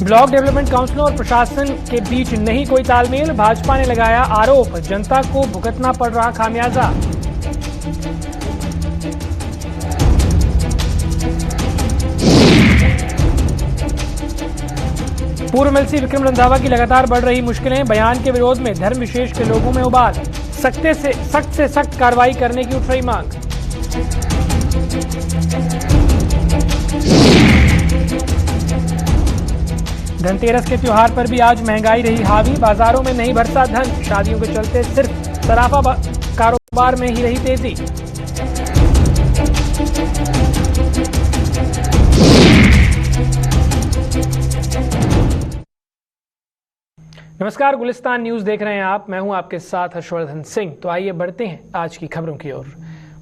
Block development काउंसिलों और प्रशासन के बीच नहीं कोई तालमेल, भाजपा ने लगाया आरोप, जनता को भुगतना पड़ रहा खामियाजा। पूर्व एमएलसी विक्रम रंधावा की लगातार बढ़ रही मुश्किलें, बयान के विरोध में धर्म विशेष के लोगों में उबाल, सख्त से सख्त कार्रवाई करने की उठ रही मांग। धनतेरस के त्योहार पर भी आज महंगाई रही हावी, बाजारों में नहीं बरसा धन, शादियों के चलते सिर्फ सराफा कारोबार में ही रही तेजी। नमस्कार, गुलिस्तान न्यूज देख रहे हैं आप। मैं हूं आपके साथ हर्षवर्धन सिंह। तो आइए बढ़ते हैं आज की खबरों की ओर।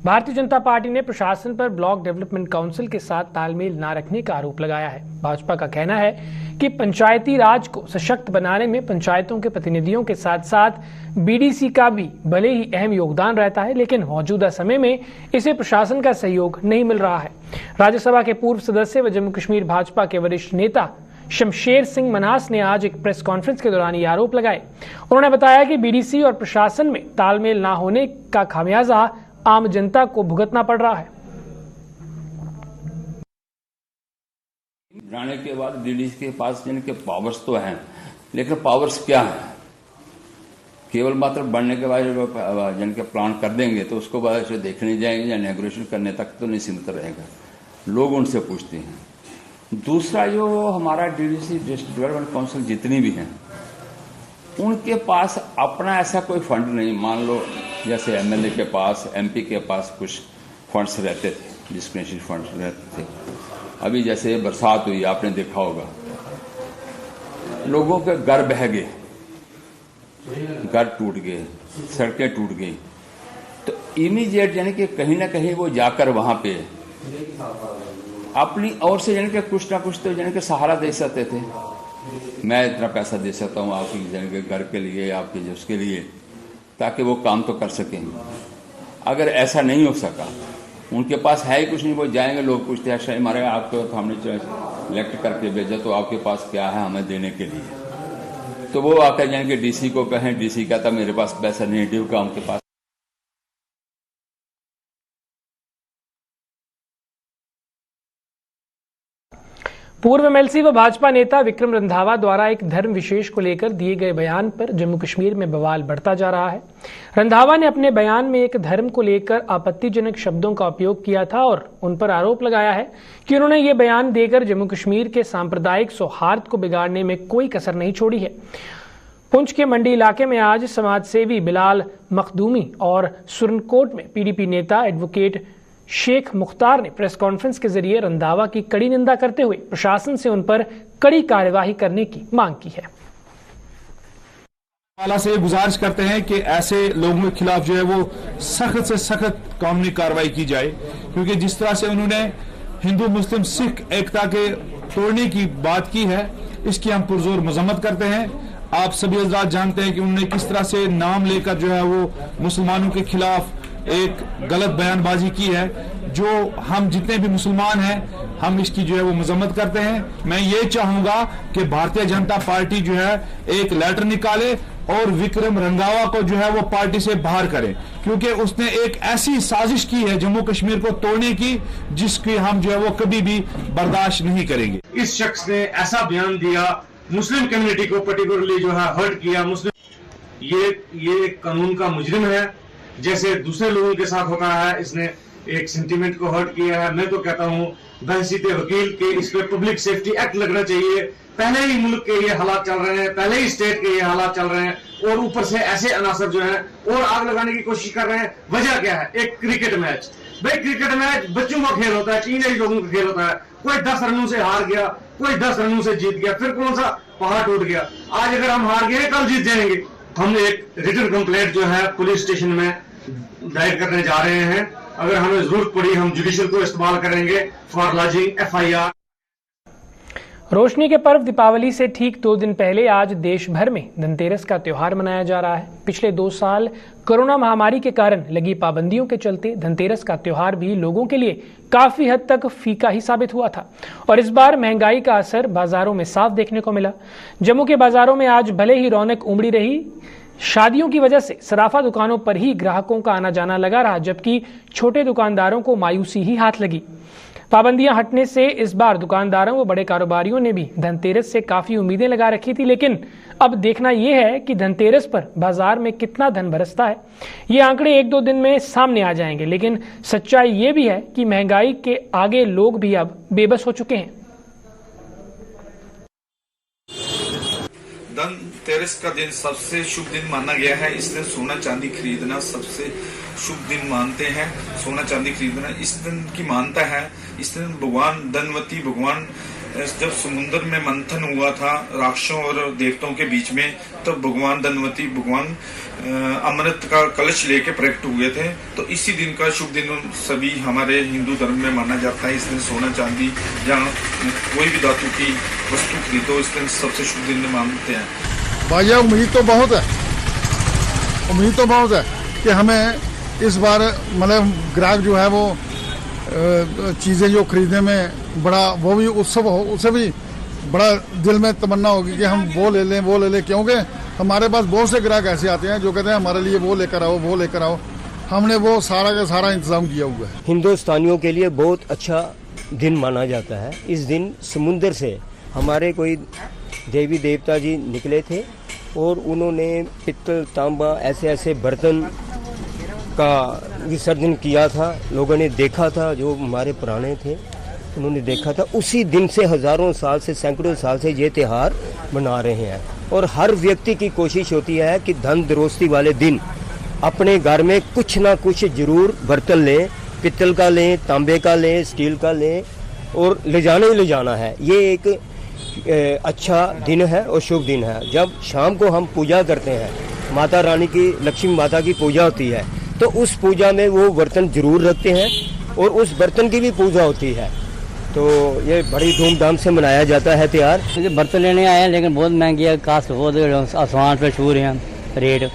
भारतीय जनता पार्टी ने प्रशासन पर ब्लॉक डेवलपमेंट काउंसिल के साथ तालमेल न रखने का आरोप लगाया है। भाजपा का कहना है कि पंचायती राज को सशक्त बनाने में पंचायतों के प्रतिनिधियों के साथ साथ बीडीसी का भी भले ही अहम योगदान रहता है, लेकिन मौजूदा समय में इसे प्रशासन का सहयोग नहीं मिल रहा है। राज्यसभा के पूर्व सदस्य व जम्मू कश्मीर भाजपा के वरिष्ठ नेता शमशेर सिंह मन्हास ने आज एक प्रेस कॉन्फ्रेंस के दौरान ये आरोप लगाए। उन्होंने बताया कि बीडीसी और प्रशासन में तालमेल न होने का खामियाजा आम जनता को भुगतना पड़ रहा है। बनाने के बाद डीडीसी के पास जिनके पावर्स तो हैं, लेकिन पावर्स क्या हैं? केवल मात्र बढ़ने के बाद जिनके प्लान कर देंगे तो उसको बाद से देखने जाएंगे या इनॉग्रेशन करने तक तो नहीं सीमित रहेगा। लोग उनसे पूछते हैं। दूसरा, जो हमारा डीडीसी डिस्ट्रिक्ट डेवलपमेंट काउंसिल जितनी भी हैं, उनके पास अपना ऐसा कोई फंड नहीं। मान लो जैसे एमएलए के पास, एमपी के पास कुछ फंड्स रहते थे, डिस्क्रिशनरी फंड्स रहते थे। अभी जैसे बरसात हुई, आपने देखा होगा, लोगों के घर बह गए, घर टूट गए, सड़कें टूट गई, तो इमीडिएट यानी कि कहीं ना कहीं वो जाकर वहां पे अपनी ओर से यानी कि कुछ ना कुछ तो यानी कि सहारा दे सकते थे। मैं इतना पैसा दे सकता हूँ आपकी यानी कि घर के लिए, आपके उसके लिए, ताकि वो काम तो कर सकें। अगर ऐसा नहीं हो सका, उनके पास है ही कुछ नहीं, वो जाएंगे, लोग पूछते हैं हमारे आपको तो हमने इलेक्ट करके भेजा, तो आपके पास क्या है हमें देने के लिए? तो वो आकर यानी कि डीसी को कहें, डीसी कहता मेरे पास पैसा नहीं, ड्यू का उनके पास। पूर्व एमएलसी व भाजपा नेता विक्रम रंधावा द्वारा एक धर्म विशेष को लेकर दिए गए बयान पर जम्मू कश्मीर में बवाल बढ़ता जा रहा है। रंधावा ने अपने बयान में एक धर्म को लेकर आपत्तिजनक शब्दों का उपयोग किया था और उन पर आरोप लगाया है कि उन्होंने ये बयान देकर जम्मू कश्मीर के सांप्रदायिक सौहार्द को बिगाड़ने में कोई कसर नहीं छोड़ी है। पुंछ के मंडी इलाके में आज समाजसेवी बिलाल मखदूमी और सुरनकोट में पीडीपी नेता एडवोकेट शेख मुख्तार ने प्रेस कॉन्फ्रेंस के जरिए रंधावा की कड़ी निंदा करते हुए प्रशासन से उन पर कड़ी कार्यवाही करने की मांग की है। वाला से गुजारिश करते हैं कि ऐसे लोगों के खिलाफ जो है वो सख्त से सख्त कानूनी कार्रवाई की जाए, क्योंकि जिस तरह से उन्होंने हिंदू मुस्लिम सिख एकता के तोड़ने की बात की है, इसकी हम पुरजोर मजम्मत करते हैं। आप सभी हजरात जानते हैं कि उन्होंने किस तरह से नाम लेकर जो है वो मुसलमानों के खिलाफ एक गलत बयानबाजी की है। जो हम जितने भी मुसलमान हैं, हम इसकी जो है वो मजम्मत करते हैं। मैं ये चाहूंगा कि भारतीय जनता पार्टी जो है एक लेटर निकाले और विक्रम रंधावा को जो है वो पार्टी से बाहर करे, क्योंकि उसने एक ऐसी साजिश की है जम्मू कश्मीर को तोड़ने की, जिसकी हम जो है वो कभी भी बर्दाश्त नहीं करेंगे। इस शख्स ने ऐसा बयान दिया, मुस्लिम कम्युनिटी को पर्टिकुलरली जो है हर्ट किया। मुस्लिम ये कानून का मुजरिम है, जैसे दूसरे लोगों के साथ होता है। इसने एक सेंटीमेंट को हर्ट किया है। मैं तो कहता हूं बहसीते वकील के इस पे पब्लिक सेफ्टी एक्ट लगना चाहिए। पहले ही मुल्क के ये हालात चल रहे हैं, पहले ही स्टेट के ये हालात चल रहे हैं, और ऊपर से ऐसे अनासर जो है और आग लगाने की कोशिश कर रहे हैं। वजह क्या है? एक क्रिकेट मैच। भाई क्रिकेट मैच बच्चों का खेल होता है, टीनेज लोगों का खेल होता है। कोई 10 रनों से हार गया, कोई 10 रनों से जीत गया, फिर कौन सा पहाड़ टूट गया? आज अगर हम हार गए, कल जीत जाएंगे। हम एक रिटन कंप्लेंट जो है पुलिस स्टेशन में दायर करने जा रहे हैं। अगर हमें जरूरत पड़ी हम जुडिशियल को इस्तेमाल करेंगे फॉर लॉजिंग एफआईआर। रोशनी के पर्व दीपावली से ठीक 2 दिन पहले आज देश भर में धनतेरस का त्योहार मनाया जा रहा है। पिछले 2 साल कोरोना महामारी के कारण लगी पाबंदियों के चलते धनतेरस का त्योहार भी लोगों के लिए काफी हद तक फीका ही साबित हुआ था और इस बार महंगाई का असर बाजारों में साफ देखने को मिला। जम्मू के बाजारों में आज भले ही रौनक उमड़ी रही, शादियों की वजह से सराफा दुकानों पर ही ग्राहकों का आना जाना लगा रहा, जबकि छोटे दुकानदारों को मायूसी ही हाथ लगी। पाबंदियां हटने से इस बार दुकानदारों व बड़े कारोबारियों ने भी धनतेरस से काफी उम्मीदें लगा रखी थी, लेकिन अब देखना यह है कि धनतेरस पर बाजार में कितना धन बरसता है। ये आंकड़े 1-2 दिन में सामने आ जाएंगे, लेकिन सच्चाई ये भी है कि महंगाई के आगे लोग भी अब बेबस हो चुके हैं। धनतेरस का दिन सबसे शुभ दिन माना गया है। इस दिन सोना चांदी खरीदना सबसे शुभ दिन मानते हैं। सोना चांदी खरीदना इस दिन की मानता है। इस दिन भगवान धनवती भगवान जब समुद्र में मंथन हुआ था राक्षसों और देवताओं के बीच में, तब भगवान धनवती भगवान अमृत का कलश लेके प्रकट हुए थे। तो इसी दिन का शुभ दिन सभी हमारे हिंदू धर्म में माना जाता है। इस दिन सोना चांदी या कोई भी धातु की वस्तु खरीदो, इस दिन सबसे शुभ दिन मानते हैं। भैया उम्मीद तो बहुत है कि हमें इस बार मतलब ग्राहक जो है वो चीज़ें जो खरीदने में बड़ा वो भी उत्सव हो, उससे भी बड़ा दिल में तमन्ना होगी कि हम वो ले लें, क्योंकि हमारे पास बहुत से ग्राहक ऐसे आते हैं जो कहते हैं हमारे लिए वो लेकर आओ। हमने वो सारा का सारा इंतजाम किया हुआ है। हिंदुस्तानियों के लिए बहुत अच्छा दिन माना जाता है। इस दिन समुद्र से हमारे कोई देवी देवता जी निकले थे और उन्होंने पित्तल तांबा ऐसे बर्तन का विसर्जन किया था। लोगों ने देखा था, जो हमारे पुराने थे उन्होंने देखा था। उसी दिन से हजारों साल से सैकड़ों साल से ये त्यौहार मना रहे हैं और हर व्यक्ति की कोशिश होती है कि धन दरोस्ती वाले दिन अपने घर में कुछ ना कुछ जरूर बर्तन लें, पित्तल का लें, तांबे का लें, स्टील का लें और ले जाना है। ये एक अच्छा दिन है और शुभ दिन है। जब शाम को हम पूजा करते हैं, माता रानी की, लक्ष्मी माता की पूजा होती है, तो उस पूजा में वो बर्तन जरूर रखते हैं और उस बर्तन की भी पूजा होती है। तो ये बड़ी धूमधाम से मनाया जाता है त्यौहार। मुझे बर्तन लेने आए हैं, लेकिन बहुत महंगी है, कास्ट बहुत आसमान पे छू रहे हैं रेट।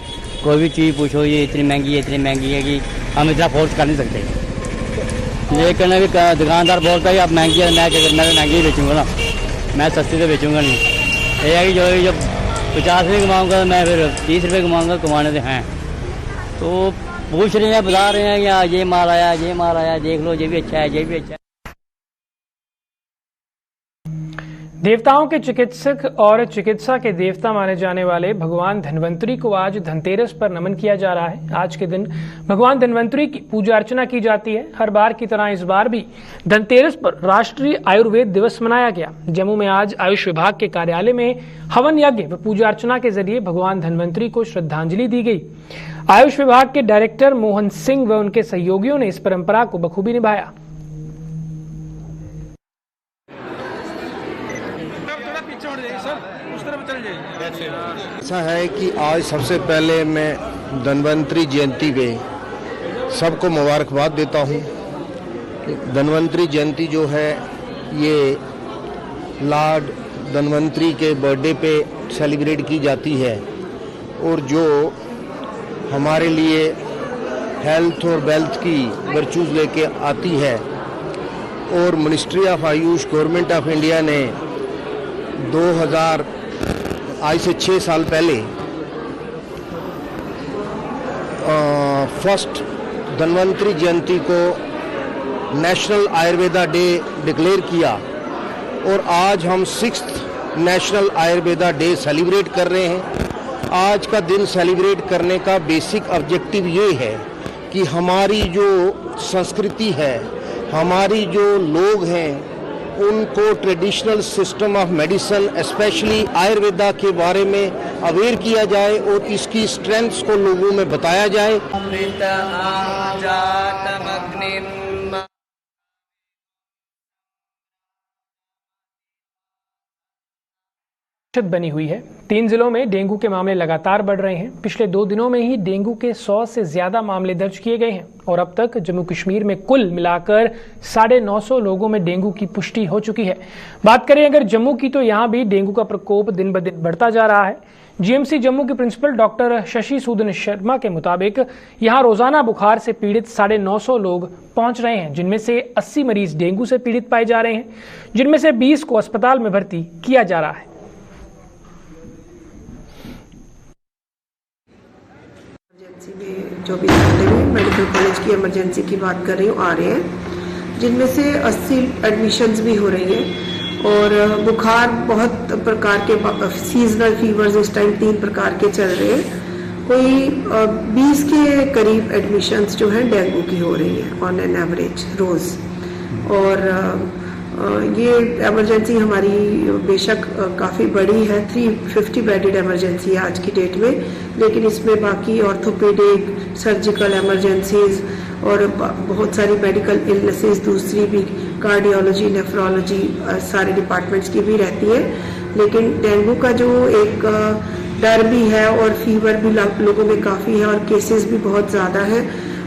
कोई भी चीज़ पूछो ये इतनी महंगी है कि हम इतना फोर्स कर नहीं सकते। लेकिन अभी दुकानदार बोलता है अब महंगी है, मैं महंगी बेचूंगा ना, मैं सस्ती तो बेचूंगा नहीं। ये है कि जो 50 रुपये कमाऊँगा मैं फिर 30 रुपये कमाऊँगा, कमाने से हैं। तो पूछ रहे हैं, बता रहे हैं कि ये माल आया, देख लो ये भी अच्छा है। देवताओं के चिकित्सक और चिकित्सा के देवता माने जाने वाले भगवान धन्वंतरी को आज धनतेरस पर नमन किया जा रहा है। आज के दिन भगवान धन्वंतरी की पूजा अर्चना की जाती है। हर बार की तरह इस बार भी धनतेरस पर राष्ट्रीय आयुर्वेद दिवस मनाया गया। जम्मू में आज आयुष विभाग के कार्यालय में हवन यज्ञ व पूजा अर्चना के जरिए भगवान धन्वंतरी को श्रद्धांजलि दी गई। आयुष विभाग के डायरेक्टर मोहन सिंह व उनके सहयोगियों ने इस परंपरा को बखूबी निभाया। ऐसा है कि आज सबसे पहले मैं धन्वंतरी जयंती पे सबको मुबारकबाद देता हूँ। धन्वंतरी जयंती जो है ये लॉर्ड धन्वंतरी के बर्थडे पे सेलिब्रेट की जाती है और जो हमारे लिए हेल्थ और वेल्थ की वर्चूज लेके आती है। और ministry of Ayush government of India ने 2000 आज से 6 साल पहले फर्स्ट धन्वंतरी जयंती को नेशनल आयुर्वेदा डे डिक्लेयर किया और आज हम 6th national Ayurveda day celebrate कर रहे हैं। आज का दिन सेलिब्रेट करने का बेसिक ऑब्जेक्टिव ये है कि हमारी जो संस्कृति है, हमारी जो लोग हैं, उनको traditional system of medicine specially Ayurveda के बारे में अवेयर किया जाए और इसकी स्ट्रेंथ्स को लोगों में बताया जाए। बनी हुई है। 3 जिलों में डेंगू के मामले लगातार बढ़ रहे हैं। पिछले 2 दिनों में ही डेंगू के 100 से ज्यादा मामले दर्ज किए गए हैं और अब तक जम्मू कश्मीर में कुल मिलाकर 950 लोगों में डेंगू की पुष्टि हो चुकी है। बात करें अगर जम्मू की, तो यहाँ भी डेंगू का प्रकोप दिन ब दिन बढ़ता जा रहा है। जीएमसी जम्मू के प्रिंसिपल डॉक्टर शशि सूदन शर्मा के मुताबिक यहाँ रोजाना बुखार से पीड़ित 950 लोग पहुंच रहे हैं, जिनमें से 80 मरीज डेंगू से पीड़ित पाए जा रहे हैं, जिनमें से 20 को अस्पताल में भर्ती किया जा रहा है। जो भी मेडिकल कॉलेज की इमरजेंसी की बात कर रही हूँ, आ रहे हैं, जिनमें से 80 एडमिशन्स भी हो रही हैं और बुखार बहुत प्रकार के सीजनल फीवर्स इस टाइम 3 प्रकार के चल रहे हैं। कोई 20 के करीब एडमिशन्स जो हैं डेंगू की हो रही हैं ऑन एन एवरेज रोज। और ये इमरजेंसी हमारी बेशक काफ़ी बड़ी है, 350 बेडेड इमरजेंसी है आज की डेट में, लेकिन इसमें बाकी ऑर्थोपेडिक, सर्जिकल इमरजेंसीज और बहुत सारी मेडिकल इलनेसेस दूसरी भी, कार्डियोलॉजी, नेफ्रोलॉजी, सारे डिपार्टमेंट्स की भी रहती है। लेकिन डेंगू का जो एक डर भी है और फीवर भी लोगों में काफ़ी है और केसेस भी बहुत ज़्यादा है,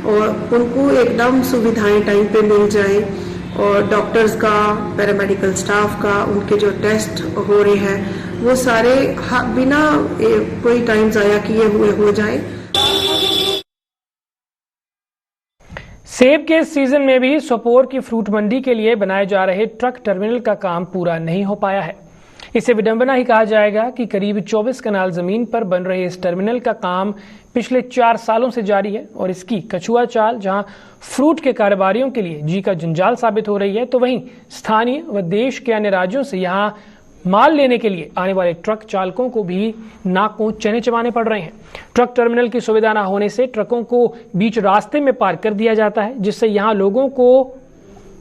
और उनको एकदम सुविधाएं टाइम पे मिल जाए और डॉक्टर्स का, पैरामेडिकल स्टाफ का, उनके जो टेस्ट हो रहे हैं वो सारे बिना कोई टाइम ज़ाया किए हुए हो जाए। सेब के सीजन में भी सोपोर की फ्रूट मंडी के लिए बनाए जा रहे ट्रक टर्मिनल का काम पूरा नहीं हो पाया है। इसे विडंबना ही कहा जाएगा कि करीब 24 कनाल जमीन पर बन रहे इस टर्मिनल का काम पिछले 4 सालों से जारी है और इसकी कछुआ चाल जहां फ्रूट के कारोबारियों के लिए जी का जंजाल साबित हो रही है, तो वहीं स्थानीय व देश के अन्य राज्यों से यहां माल लेने के लिए आने वाले ट्रक चालकों को भी नाकों चने चबाने पड़ रहे हैं। ट्रक टर्मिनल की सुविधा न होने से ट्रकों को बीच रास्ते में पार्क कर दिया जाता है, जिससे यहां लोगों को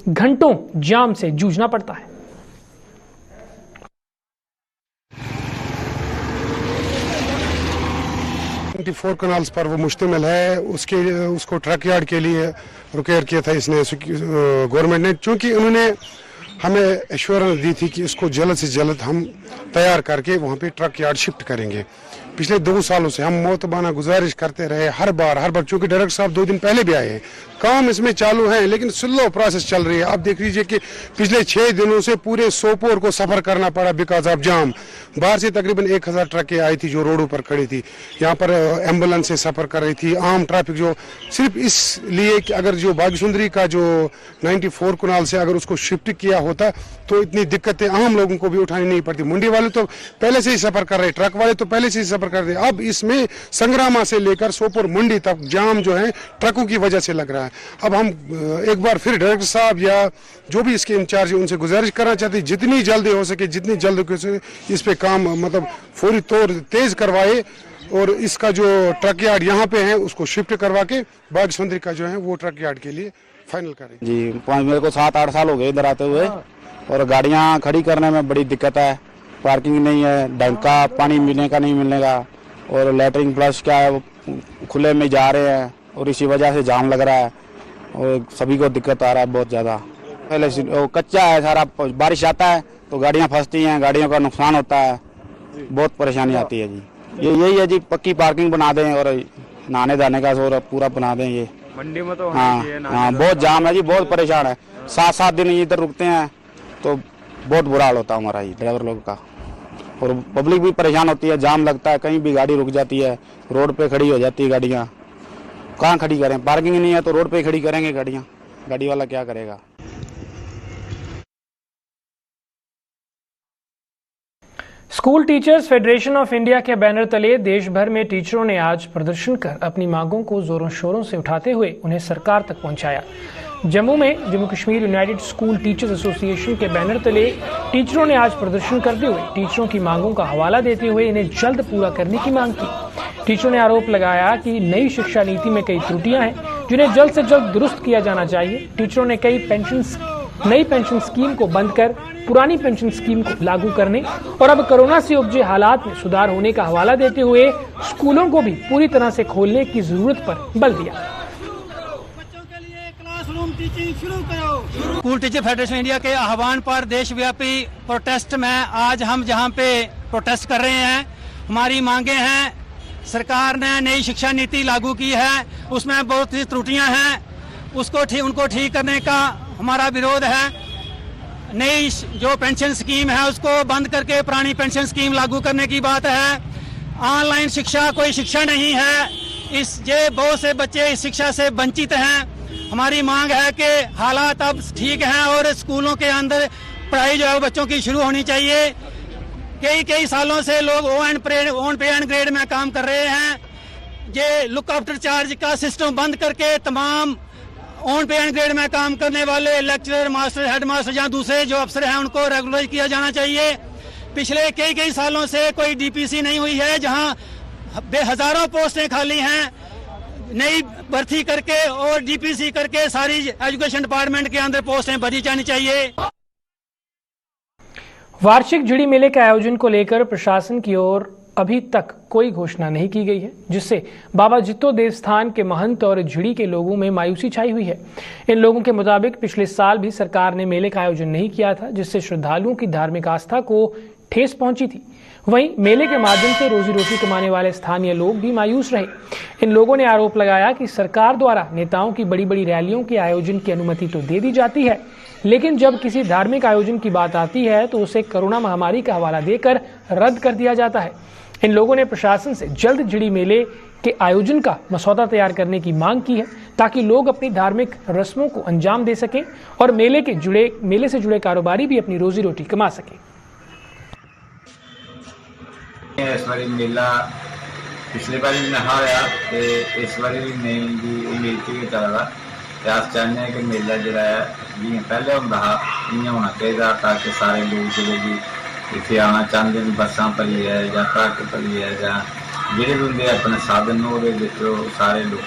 घंटों जाम से जूझना पड़ता है। फोर कनाल्स पर वो मुश्तमिल है, उसको ट्रक यार्ड के लिए रिक्वायर किया था इसने गवर्नमेंट ने, क्योंकि उन्होंने हमें एश्योरेंस दी थी कि इसको जल्द से जल्द हम तैयार करके वहाँ पे ट्रक यार्ड शिफ्ट करेंगे। पिछले 2 सालों से हम मोतबाना गुजारिश करते रहे हर बार, चूंकि डायरेक्टर साहब 2 दिन पहले भी आए हैं, काम इसमें चालू है लेकिन स्लो प्रोसेस चल रही है। आप देख लीजिए कि पिछले 6 दिनों से पूरे सोपोर को सफर करना पड़ा बिकॉज ऑफ जाम। बाहर से तकरीबन 1000 ट्रकें आई थी जो रोडों पर खड़ी थी, यहाँ पर एम्बुलेंस से सफर कर रही थी, आम ट्रैफिक जो सिर्फ इसलिए कि अगर जो बागीसुंदरी का जो 94 कनाल से अगर उसको शिफ्ट किया होता तो इतनी दिक्कतें आम लोगों को भी उठानी नहीं पड़ती। मंडी वाले तो पहले से ही सफर कर रहे, ट्रक वाले तो पहले से ही सफर कर रहे। अब इसमें संग्रामा से लेकर सोपोर मंडी तक जाम जो है ट्रकों की वजह से लग रहा है। अब हम एक बार फिर डायरेक्टर साहब या जो भी इसके इंचार्ज है उनसे गुजारिश करना चाहते हैं जितनी जल्दी हो सके, जितनी जल्द हो सके इस पे काम मतलब फौरी तौर तेज करवाए और इसका जो ट्रक यार्ड यहाँ पे है उसको शिफ्ट करवा के बागीसुंदरी का जो है वो ट्रक यार्ड के लिए फाइनल करें। जी मेरे को 7-8 साल हो गए इधर आते हुए और गाड़ियाँ खड़ी करने में बड़ी दिक्कत है, पार्किंग नहीं है, ढंग का पानी मिलने का नहीं मिलने का, और लैटरिन फ्लश क्या है वो खुले में जा रहे हैं और इसी वजह से जाम लग रहा है और सभी को दिक्कत आ रहा है बहुत ज़्यादा। पहले कच्चा है सारा, बारिश आता है तो गाड़ियाँ फंसती हैं, गाड़ियों का नुकसान होता है, बहुत परेशानी आती है जी। यही है जी, पक्की पार्किंग बना दें और नहाने जाने का पूरा बना दें ये मंडी में तो। हाँ, बहुत जाम है जी, बहुत परेशान है, 7-7 दिन इधर रुकते हैं तो बहुत बुरा हाल होता है हमारा ही ड्राइवर लोग का, और पब्लिक भी परेशान होती है, जाम लगता है, कहीं भी गाड़ी रुक जाती है, रोड पे खड़ी हो जाती है गाड़ियाँ, कहाँ खड़ी करें, पार्किंग नहीं है तो रोड पे खड़ी करेंगे गाड़ियाँ, गाड़ी वाला क्या करेगा। School teachers federation of India के बैनर तले देश भर में टीचरों ने आज प्रदर्शन कर अपनी मांगों को जोरों शोरों से उठाते हुए उन्हें सरकार तक पहुंचाया। जम्मू में Jammu Kashmir United school teachers association के बैनर तले टीचरों ने आज प्रदर्शन करते हुए टीचरों की मांगों का हवाला देते हुए इन्हें जल्द पूरा करने की मांग की। टीचरों ने आरोप लगाया कि नई शिक्षा नीति में कई त्रुटियां हैं जिन्हें जल्द से जल्द दुरुस्त किया जाना चाहिए। टीचरों ने नई पेंशन स्कीम को बंद कर पुरानी पेंशन स्कीम को लागू करने और अब कोरोना से उपजे हालात में सुधार होने का हवाला देते हुए स्कूलों को भी पूरी तरह से खोलने की जरूरत पर बल दिया। स्कूल टीचर फेडरेशन इंडिया के आह्वान पर देशव्यापी प्रोटेस्ट में आज हम जहां पे प्रोटेस्ट कर रहे हैं। हमारी मांगे हैं, सरकार ने नई शिक्षा नीति लागू की है, उसमें बहुत सी त्रुटियां हैं, उनको ठीक करने का हमारा विरोध है। नई जो पेंशन स्कीम है उसको बंद करके पुरानी पेंशन स्कीम लागू करने की बात है। ऑनलाइन शिक्षा कोई शिक्षा नहीं है, बहुत से बच्चे इस शिक्षा से वंचित हैं। हमारी मांग है कि हालात अब ठीक हैं और स्कूलों के अंदर पढ़ाई जो है बच्चों की शुरू होनी चाहिए। कई सालों से लोग ओन पे एंड ग्रेड में काम कर रहे हैं। ये लुक आफ्टर चार्ज का सिस्टम बंद करके तमाम ऑन पे एंड ग्रेड में काम करने वाले लेक्चरर, मास्टर, हेड मास्टर या दूसरे जो अफसर हैं उनको रेगुलराइज किया जाना चाहिए। पिछले कई सालों से कोई डीपीसी नहीं हुई है, जहां हजारों पोस्टें खाली हैं। नई भर्ती करके और डीपीसी करके सारी एजुकेशन डिपार्टमेंट के अंदर पोस्टें भरी जानी चाहिए। वार्षिक झिड़ी मेले के आयोजन को लेकर प्रशासन की ओर अभी तक कोई घोषणा नहीं की गई है, जिससे बाबा जित्तो देवस्थान के महंत और झिड़ी के लोगों में मायूसी छाई हुई है। इन लोगों के मुताबिक पिछले साल भी सरकार ने मेले का आयोजन नहीं किया था, जिससे श्रद्धालुओं की धार्मिक आस्था को ठेस पहुंची थी। वहीं मेले के माध्यम से रोजी रोटी कमाने वाले स्थानीय लोग भी मायूस रहे। इन लोगों ने आरोप लगाया कि सरकार द्वारा नेताओं की बड़ी बड़ी रैलियों के आयोजन की अनुमति तो दे दी जाती है, लेकिन जब किसी धार्मिक आयोजन की बात आती है तो उसे कोरोना महामारी का हवाला देकर रद्द कर दिया जाता है। इन लोगों ने प्रशासन से जल्द झिड़ी मेले के आयोजन का मसौदा तैयार करने की मांग की है, ताकि लोग अपनी धार्मिक रस्मों को अंजाम दे सकें और मेले से जुड़े कारोबारी भी अपनी रोजी रोटी कमा सकें। इस बारी मेला पिछले बार भी नहा रहा तो इस बार भी नहीं भी उम्मीद की चलता। अस चाहते हैं कि मेला जो है जियां पहले होंदा हा इयां होना चाहिए, ताकि सारे लोग जो भी इतने आना चाहते हैं, बसा भरी है या ट्रक भरी है या जेडे भी होंगे अपने साधन सारे लोगों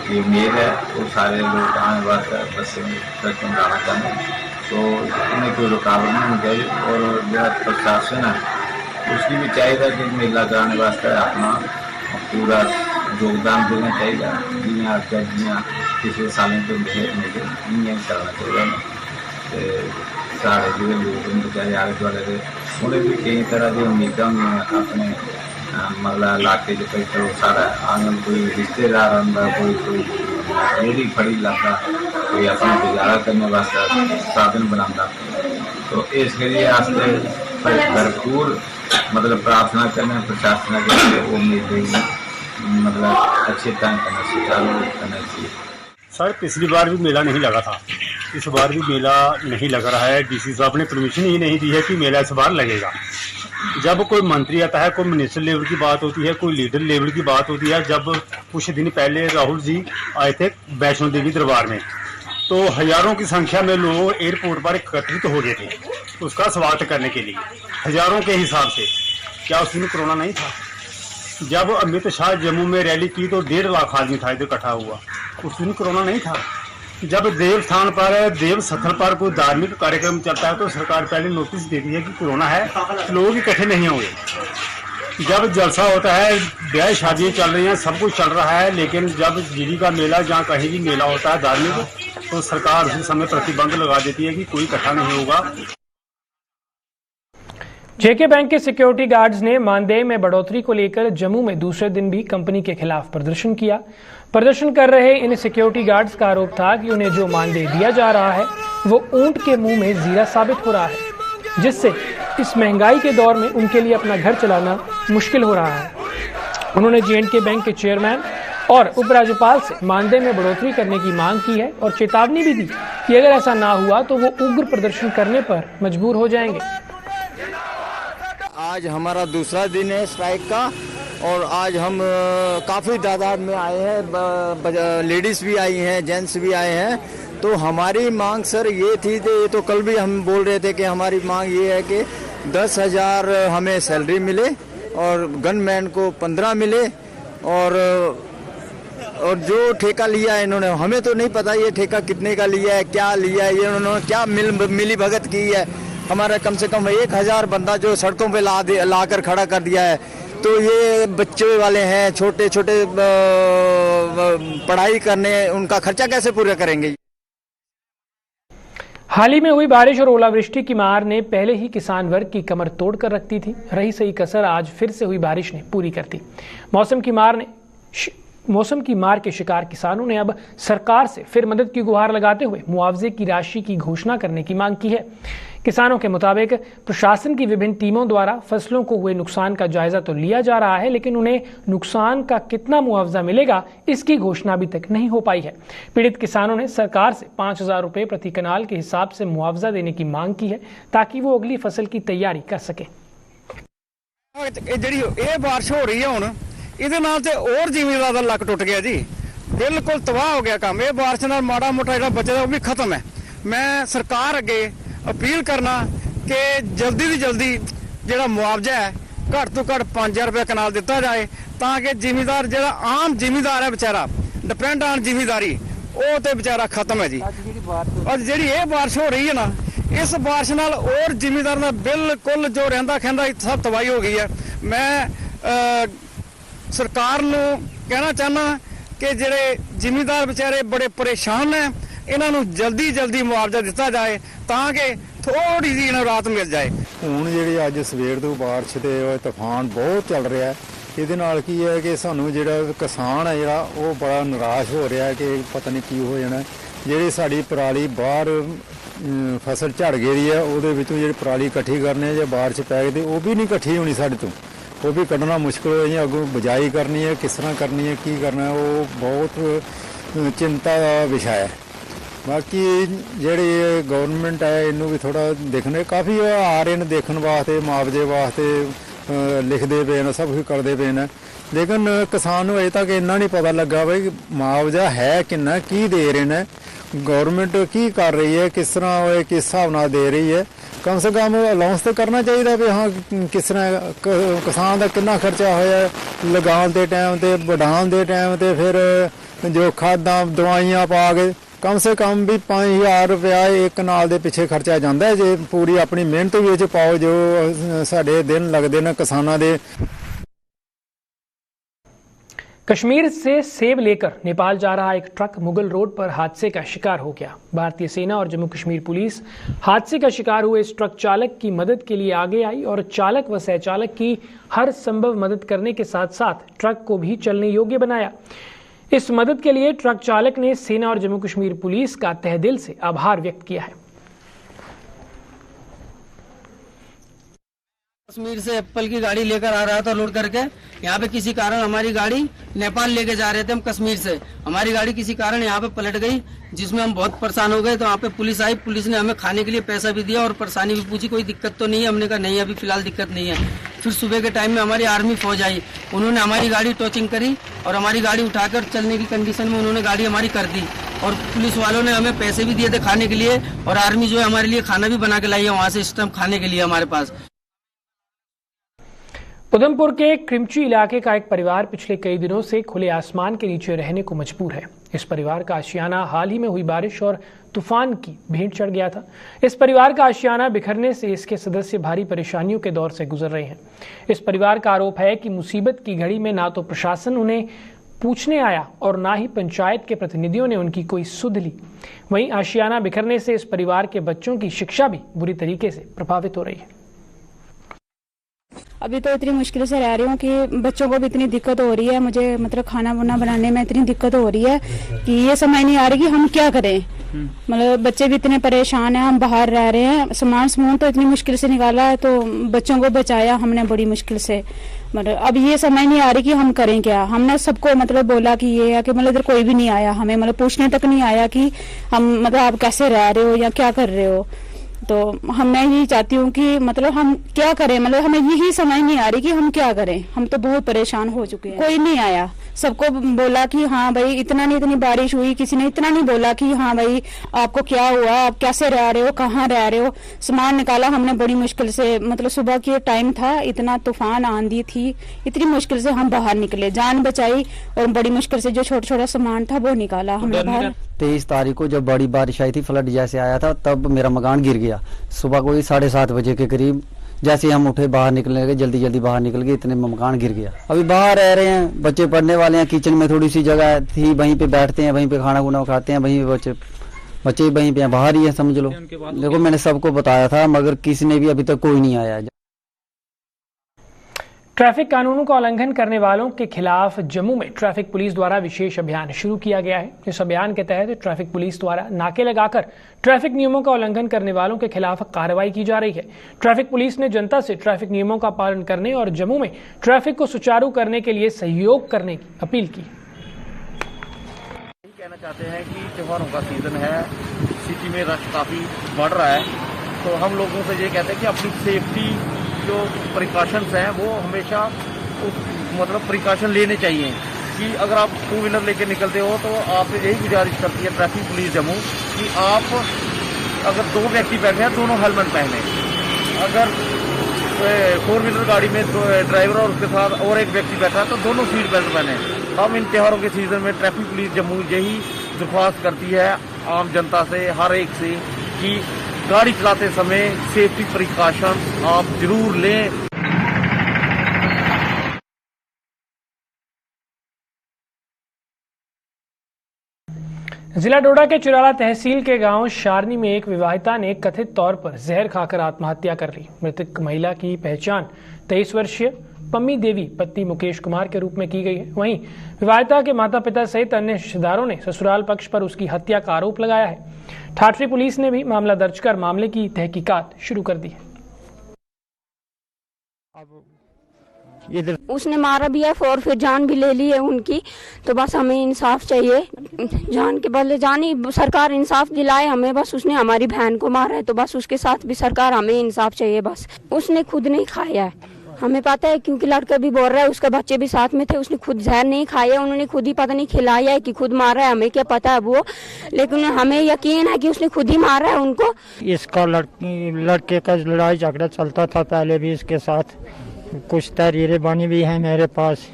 की उम्मीद है वो सारे लोग आने वास्ते बसें ट्रकों में आना चाहते हैं, तो उन्हें कोई रुकावट नहीं होनी चाहिए। और जो प्रशासन है उसकी भी चाहिए कि मेला कराने वास्ते अपना पूरा योगदान देना चाहिए। जियां जियां पिछले सालों तो मेले इयां करना चाहिए। सारे जो लोग बेचारे आले दुआले उन्हें भी कई तरह की उम्मीदा होंगे अपने मतलब इलाके कोई चलो सारा आंगन कोई रिश्तेदार आता, कोई रेहड़ी फड़ी लाता, कोई अपना गुजारा करने वास्ते साधन बनाता। तो इस करिए भरपूर मतलब प्रार्थना करना प्रशासन के उम्मीद मतलब अच्छे ढंग करना सुचारू करना चाहिए। सर पिछली बार भी मेला नहीं लगा था, इस बार भी मेला नहीं लग रहा है। डीसी साहब ने परमिशन ही नहीं दी है कि मेला इस बार लगेगा। जब कोई मंत्री आता है, कोई मिनिस्टर लेवल की बात होती है, कोई लीडर लेवल की बात होती है। जब कुछ दिन पहले राहुल जी आए थे वैष्णो देवी दरबार में, तो हजारों की संख्या में लोग एयरपोर्ट पर एकत्रित हो गए थे उसका स्वागत करने के लिए, हजारों के हिसाब से। क्या उस दिन कोरोना नहीं था? जब अमित शाह जम्मू में रैली की तो 1.5 लाख आदमी था इधर इकट्ठा हुआ, उस दिन कोरोना नहीं था। जब देव स्थान पर, देव स्थल पर कोई धार्मिक कार्यक्रम चलता है तो सरकार पहले नोटिस देती है कि कोरोना है, लोग इकट्ठे नहीं होंगे। जब जलसा होता है, ब्याह शादियाँ चल रही हैं, सब कुछ चल रहा है, लेकिन जब झिड़ी का मेला जहाँ कहीं भी मेला होता है धार्मिक, तो सरकार उसी समय प्रतिबंध लगा देती है कि कोई इकट्ठा नहीं होगा। जेके बैंक के सिक्योरिटी गार्ड्स ने मानदेय में बढ़ोतरी को लेकर जम्मू में दूसरे दिन भी कंपनी के खिलाफ प्रदर्शन किया। प्रदर्शन कर रहे इन सिक्योरिटी गार्ड्स का आरोप था कि उन्हें जो मानदेय दिया जा रहा है वो ऊंट के मुंह में जीरा साबित हो रहा है, जिससे इस महंगाई के दौर में उनके लिए अपना घर चलाना मुश्किल हो रहा है। उन्होंने J&K बैंक के चेयरमैन और उपराज्यपाल से मानदेय में बढ़ोतरी करने की मांग की है और चेतावनी भी दी कि अगर ऐसा ना हुआ तो वो उग्र प्रदर्शन करने पर मजबूर हो जाएंगे। आज हमारा दूसरा दिन है स्ट्राइक का और आज हम काफ़ी तादाद में आए हैं, लेडीज़ भी आई हैं, जेंट्स भी आए हैं। तो हमारी मांग सर ये थी, ये तो कल भी हम बोल रहे थे कि हमारी मांग ये है कि 10,000 हमें सैलरी मिले और गनमैन को 15 मिले और जो ठेका लिया है इन्होंने, हमें तो नहीं पता ये ठेका कितने का लिया है, क्या लिया है, ये उन्होंने क्या मिली भगत की है। हमारा कम से कम 1,000 बंदा जो सड़कों पे ला कर खड़ा कर दिया है। तो ये बच्चे वाले हैं, छोटे छोटे पढ़ाई करने, उनका खर्चा कैसे पूरा करेंगे? हाल ही में हुई बारिश और ओलावृष्टि की मार ने पहले ही किसान वर्ग की कमर तोड़कर रख दी थी। रही सही कसर आज फिर से हुई बारिश ने पूरी कर दी। मौसम की मार के शिकार किसानों ने अब सरकार से फिर मदद की गुहार लगाते हुए मुआवजे की राशि की घोषणा करने की मांग की है। किसानों के मुताबिक प्रशासन की विभिन्न टीमों द्वारा फसलों को हुए नुकसान का जायजा तो लिया जा रहा है, लेकिन उन्हें नुकसान का कितना मुआवजा मिलेगा इसकी घोषणा अभी तक नहीं हो पाई है। पीड़ित किसानों ने सरकार से 5,000 रुपए प्रति कनाल के हिसाब से मुआवजा देने की मांग की है ताकि वो अगली फसल की तैयारी कर सके। बारिश हो रही है हुण ਇਹਦੇ ਨਾਲ ਤੇ और ਜ਼ਿਮੀਂਦਾਰ ਦਾ ਲੱਕ ਟੁੱਟ ਗਿਆ ਜੀ, ਬਿਲਕੁਲ ਤਬਾਹ ਹੋ ਗਿਆ ਕੰਮ। ਇਹ ਬਾਰਿਸ਼ ਨਾਲ ਮਾੜਾ ਮੋਟਾ ਜਿਹੜਾ ਬਚਦਾ ਉਹ ਵੀ ਖਤਮ ਹੈ। ਮੈਂ ਸਰਕਾਰ ਅੱਗੇ अपील करना कि जल्दी से जल्दी ਜਿਹੜਾ मुआवजा है घट तो घट 5,000 रुपये कनाल दिता जाए ताकि जिमीदार ਜਿਹੜਾ आम जिमीदार है बेचारा डिपेंड ऑन जिमीदारी ਉਹ ਤੇ बेचारा खत्म है जी। और ਜਿਹੜੀ ਇਹ बारिश हो रही है ना, इस बारिश नाल और जिमीदार ਦਾ बिल्कुल जो ਰਹਿੰਦਾ ਖੈਂਦਾ सब तबाही हो गई है। मैं सरकार ਨੂੰ कहना चाहना कि ਜਿਹੜੇ जिमीदार बेचारे बड़े परेशान हैं, ਇਹਨਾਂ ਨੂੰ ਜਲਦੀ ਜਲਦੀ ਮੁਆਵਜ਼ਾ ਦਿੱਤਾ ਜਾਏ ਤਾਂ ਕਿ ਥੋੜੀ ਜਿਹੀ ਇਹਨਾਂ ਰਾਤ ਮਿਲ ਜਾਏ। ਹੁਣ ਜਿਹੜੀ ਅੱਜ ਸਵੇਰ ਤੋਂ ਬਾਰਿਸ਼ ਤੇ ਤੂਫਾਨ ਬਹੁਤ ਚੱਲ ਰਿਹਾ, ਇਹਦੇ ਨਾਲ ਕੀ ਹੈ ਕਿ ਸਾਨੂੰ ਜਿਹੜਾ ਕਿਸਾਨ ਹੈ ਜਿਹੜਾ ਉਹ ਬੜਾ ਨਿਰਾਸ਼ ਹੋ ਰਿਹਾ ਕਿ ਪਤਾ ਨਹੀਂ ਕੀ ਹੋ ਜਾਣਾ। ਜਿਹੜੀ ਸਾਡੀ ਪਰਾਲੀ ਬਾਹਰ ਫਸਲ ਝੜ ਗਈ ਹੈ ਉਹਦੇ ਵਿੱਚੋਂ ਜਿਹੜੀ ਪਰਾਲੀ ਇਕੱਠੀ ਕਰਨੀ ਹੈ ਜੇ ਬਾਰਿਸ਼ ਪੈ ਗਈ ਤੇ ਉਹ ਵੀ ਨਹੀਂ ਇਕੱਠੀ ਹੋਣੀ ਸਾਡੇ ਤੋਂ, ਉਹ ਵੀ ਕੱਢਣਾ ਮੁਸ਼ਕਿਲ ਹੋ ਜਾਣੀ। ਅੱਗੋਂ ਬਿਜਾਈ ਕਰਨੀ ਹੈ, ਕਿਸ ਤਰ੍ਹਾਂ ਕਰਨੀ ਹੈ, ਕੀ ਕਰਨਾ, ਉਹ ਬਹੁਤ ਚਿੰਤਾ ਦਾ ਵਿਸ਼ਾ ਹੈ। ਬਾਕੀ ਜਿਹੜੀ ਗਵਰਨਮੈਂਟ ਹੈ ਇਹਨੂੰ ਵੀ ਥੋੜਾ ਦੇਖਣੇ, ਕਾਫੀ ਆ ਰਹੇ ਨੇ ਦੇਖਣ ਵਾਸਤੇ, ਮੁਆਵਜ਼ੇ ਵਾਸਤੇ ਲਿਖਦੇ ਪਏ ਨੇ, ਸਭ ਕੁਝ ਕਰਦੇ ਪਏ ਨੇ, ਲੇਕਿਨ ਕਿਸਾਨ ਨੂੰ ਅਜੇ ਤੱਕ ਇੰਨਾ ਨਹੀਂ ਪਤਾ ਲੱਗਾ ਬਈ ਮੁਆਵਜ਼ਾ ਹੈ ਕਿੰਨਾ, ਕੀ ਦੇ ਰਹੇ ਨੇ, ਗਵਰਨਮੈਂਟ ਕੀ ਕਰ ਰਹੀ ਹੈ, ਕਿਸ ਤਰ੍ਹਾਂ ਉਹ ਕਿਸ ਹਿਸਾਬ ਨਾਲ ਦੇ ਰਹੀ ਹੈ। ਕਮ ਸੇ ਕਮ ਅਲਾਉਂਸ ਤਾਂ ਕਰਨਾ ਚਾਹੀਦਾ ਵੀ ਹਾਂ ਕਿਸ ਤਰ੍ਹਾਂ ਕਿਸਾਨ ਦਾ ਕਿੰਨਾ ਖਰਚਾ ਹੋਇਆ ਲਗਾਉਣ ਦੇ ਟਾਈਮ ਤੇ, ਵਢਾਉਣ ਦੇ ਟਾਈਮ ਤੇ, ਫਿਰ ਜੋ ਖਾਦਾਂ ਦਵਾਈਆਂ ਪਾ ਕੇ कम से कम भी 5,000 रुपया एक कनाल दे पिछे खर्चा जाता है जे पूरी अपनी मेहनत भी पाओ जो साडे दिन लगते हैं किसानों दे। कश्मीर से सेब लेकर नेपाल जा रहा एक ट्रक मुगल रोड पर हादसे का शिकार हो गया। भारतीय सेना और जम्मू कश्मीर पुलिस हादसे का शिकार हुए इस ट्रक चालक की मदद के लिए आगे आई और चालक व सह चालक की हर संभव मदद करने के साथ साथ ट्रक को भी चलने योग्य बनाया। इस मदद के लिए ट्रक चालक ने सेना और जम्मू कश्मीर पुलिस का तहे दिल से आभार व्यक्त किया है। कश्मीर से एप्पल की गाड़ी लेकर आ रहा था लोड करके, यहाँ पे किसी कारण हमारी गाड़ी नेपाल लेके जा रहे थे हम कश्मीर से, हमारी गाड़ी किसी कारण यहाँ पे पलट गई जिसमें हम बहुत परेशान हो गए। तो वहाँ पे पुलिस आई, पुलिस ने हमें खाने के लिए पैसा भी दिया और परेशानी भी पूछी, कोई दिक्कत तो नहीं है। हमने कहा नहीं अभी फिलहाल दिक्कत नहीं है। फिर सुबह के टाइम में हमारी आर्मी फौज आई, उन्होंने हमारी गाड़ी टोचिंग करी और हमारी गाड़ी उठाकर चलने की कंडीशन में उन्होंने गाड़ी हमारी कर दी। और पुलिस वालों ने हमें पैसे भी दिए थे खाने के लिए और आर्मी जो है हमारे लिए खाना भी बना के लाई है वहाँ से इस टाइम खाने के लिए हमारे पास। उधमपुर के क्रिमची इलाके का एक परिवार पिछले कई दिनों से खुले आसमान के नीचे रहने को मजबूर है। इस परिवार का आशियाना हाल ही में हुई बारिश और तूफान की भेंट चढ़ गया था। इस परिवार का आशियाना बिखरने से इसके सदस्य भारी परेशानियों के दौर से गुजर रहे हैं। इस परिवार का आरोप है कि मुसीबत की घड़ी में ना तो प्रशासन उन्हें पूछने आया और ना ही पंचायत के प्रतिनिधियों ने उनकी कोई सुध ली। वहीं आशियाना बिखरने से इस परिवार के बच्चों की शिक्षा भी बुरी तरीके से प्रभावित हो रही है। अभी तो इतनी मुश्किल से रह रही हूँ कि बच्चों को भी इतनी दिक्कत हो रही है, मुझे मतलब खाना वाना बनाने में इतनी दिक्कत हो रही है कि ये समझ नहीं आ रही कि हम क्या करें। मतलब बच्चे भी इतने परेशान हैं, हम बाहर रह रहे हैं, सामान तो इतनी मुश्किल से निकाला है तो बच्चों को बचाया हमने बड़ी मुश्किल से। मतलब अब ये समझ नहीं आ रही कि हम करें क्या। हमने सबको मतलब बोला कि ये है कि मतलब इधर कोई भी नहीं आया, हमें मतलब पूछने तक नहीं आया कि हम मतलब आप कैसे रह रहे हो या क्या कर रहे हो। तो मैं यही चाहती हूँ कि मतलब हम क्या करें, मतलब हमें यही समझ नहीं आ रही कि हम क्या करें। हम तो बहुत परेशान हो चुके हैं। कोई नहीं आया, सबको बोला कि हाँ भाई इतना नहीं, इतनी बारिश हुई, किसी ने इतना नहीं बोला कि हाँ भाई आपको क्या हुआ, आप कैसे रह रहे हो, कहाँ रह रहे हो। सामान निकाला हमने बड़ी मुश्किल से, मतलब सुबह के टाइम था, इतना तूफान आंधी थी, इतनी मुश्किल से हम बाहर निकले, जान बचाई और बड़ी मुश्किल से जो छोटा छोटा सामान था वो निकाला हमने बाहर। 23 तारीख को जब बड़ी बारिश आई थी, फ्लड जैसे आया था, तब मेरा मकान गिर गया। सुबह कोई 7:30 बजे के करीब जैसे हम उठे बाहर निकलने लगे, जल्दी जल्दी बाहर निकल गए, इतने में मकान गिर गया। अभी बाहर रह रहे हैं, बच्चे पढ़ने वाले हैं, किचन में थोड़ी सी जगह थी, वहीं पे बैठते हैं, वहीं पे खाना खुना खाते हैं, वहीं पे बच्चे बच्चे वहीं पे बाहर ही है समझ लो। देखो मैंने सबको बताया था मगर किसी ने भी अभी तक कोई नहीं आया। ट्रैफिक कानूनों का उल्लंघन करने वालों के खिलाफ जम्मू में ट्रैफिक पुलिस द्वारा विशेष अभियान शुरू किया गया है। इस अभियान के तहत ट्रैफिक पुलिस द्वारा नाके लगाकर ट्रैफिक नियमों का उल्लंघन करने वालों के खिलाफ कार्रवाई की जा रही है। ट्रैफिक पुलिस ने जनता से ट्रैफिक नियमों का पालन करने और जम्मू में ट्रैफिक को सुचारू करने के लिए सहयोग करने की अपील की। कहना चाहते हैं कि त्योहारों का सीजन है, सिटी में रश काफी बढ़ रहा है, तो हम लोगों से ये कहते हैं कि अपनी सेफ्टी जो प्रिकॉशंस हैं वो हमेशा मतलब प्रिकॉशन लेने चाहिए कि अगर आप 2 व्हीलर लेके निकलते हो तो आपसे यही गुजारिश करती है ट्रैफिक पुलिस जम्मू कि आप अगर 2 व्यक्ति बैठे हैं दोनों हेलमेट पहने। अगर 4 व्हीलर गाड़ी में ड्राइवर और उसके साथ और एक व्यक्ति बैठा है तो दोनों सीट बेल्ट पहने। हम इन त्योहारों के सीजन में ट्रैफिक पुलिस जम्मू यही दरख्वास्त करती है आम जनता से, हर एक से, कि गाड़ी चलाते समय सेफ्टी प्रिकॉशन आप जरूर लें। जिला डोडा के चुराला तहसील के गांव शारनी में एक विवाहिता ने कथित तौर पर जहर खाकर आत्महत्या कर ली। मृतक महिला की पहचान 23 वर्षीय पम्मी देवी पति मुकेश कुमार के रूप में की गई है। वहीं विवाहिता के माता पिता सहित अन्य रिश्तेदारों ने ससुराल पक्ष पर उसकी हत्या का आरोप लगाया है। ठाठरी पुलिस ने भी मामला दर्ज कर मामले की तहकीकात शुरू कर दी है। उसने मारा भी है और फिर जान भी ले ली है उनकी, तो बस हमें इंसाफ चाहिए। जान के बदले जान ही सरकार इंसाफ दिलाए हमें। बस उसने हमारी बहन को मारा है तो बस उसके साथ भी सरकार हमें इंसाफ चाहिए। बस उसने खुद नहीं खाया है, हमें पता है क्योंकि लड़का भी बोल रहा है, उसके बच्चे भी साथ में थे। उसने खुद जहर नहीं खाया, उन्होंने खुद ही पता नहीं खिलाया है कि खुद मारा है, हमें क्या पता है वो, लेकिन हमें यकीन है कि उसने खुद ही मारा है उनको। इसका लड़के का लड़ाई झगड़ा चलता था पहले भी इसके साथ, कुछ तहरीरें बनी भी हैं मेरे पास।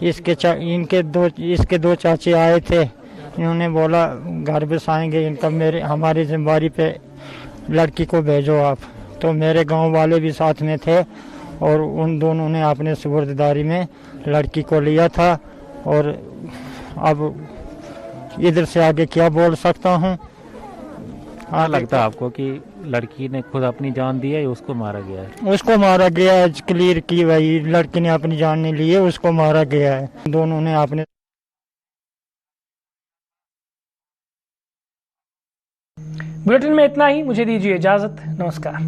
इसके दो चाचे आए थे, इन्होंने बोला घर बसाएंगे इनका, हमारी जिम्मेदारी पे लड़की को भेजो आप। तो मेरे गांव वाले भी साथ में थे और उन दोनों ने अपने सुपुर्ददारी में लड़की को लिया था। और अब इधर से आगे क्या बोल सकता हूँ। हाँ, लगता है आपको कि लड़की ने खुद अपनी जान दी है, उसको मारा गया है? उसको मारा गया है, क्लियर की भाई, लड़की ने अपनी जान नहीं ली है, उसको मारा गया है। दोनों ने अपने। बुलेटिन में इतना ही, मुझे दीजिए इजाजत, नमस्कार।